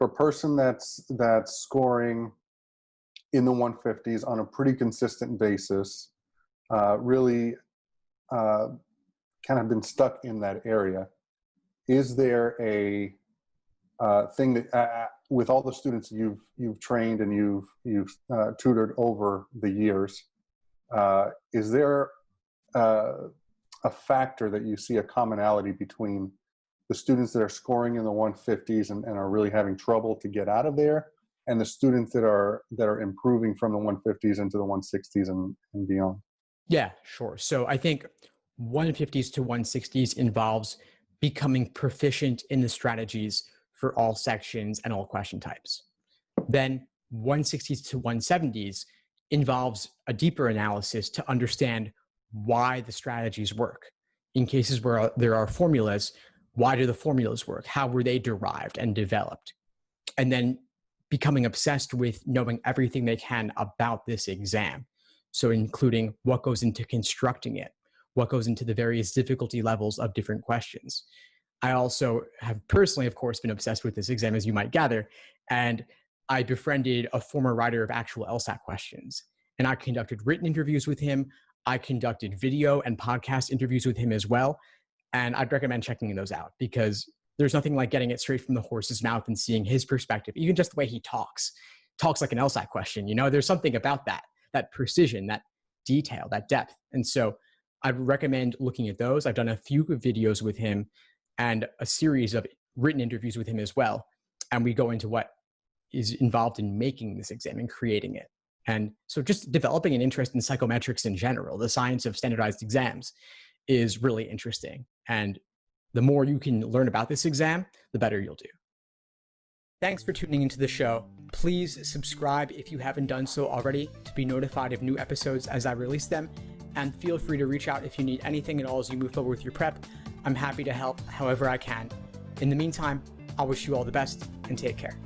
for a person that's scoring in the 150s on a pretty consistent basis, really kind of been stuck in that area, is there a thing that with all the students you've trained and you've tutored over the years, is there a factor that you see a commonality between the students that are scoring in the 150s and are really having trouble to get out of there, and the students that are improving from the 150s into the 160s and beyond? Yeah, sure. So I think 150s to 160s involves becoming proficient in the strategies for all sections and all question types. Then 160s to 170s involves a deeper analysis to understand why the strategies work. In cases where there are formulas, why do the formulas work? How were they derived and developed? And then becoming obsessed with knowing everything they can about this exam. So including what goes into constructing it, what goes into the various difficulty levels of different questions. I also have personally, of course, been obsessed with this exam, as you might gather, and I befriended a former writer of actual LSAT questions. And I conducted written interviews with him. I conducted video and podcast interviews with him as well. And I'd recommend checking those out because there's nothing like getting it straight from the horse's mouth and seeing his perspective, even just the way he talks like an LSAT question. You know, there's something about that precision, that detail, that depth. And so I recommend looking at those. I've done a few videos with him and a series of written interviews with him as well. And we go into what is involved in making this exam and creating it. And so just developing an interest in psychometrics in general, the science of standardized exams, is really interesting. And the more you can learn about this exam, the better you'll do. Thanks for tuning into the show. Please subscribe if you haven't done so already to be notified of new episodes as I release them. And feel free to reach out if you need anything at all as you move forward with your prep. I'm happy to help however I can. In the meantime, I wish you all the best and take care.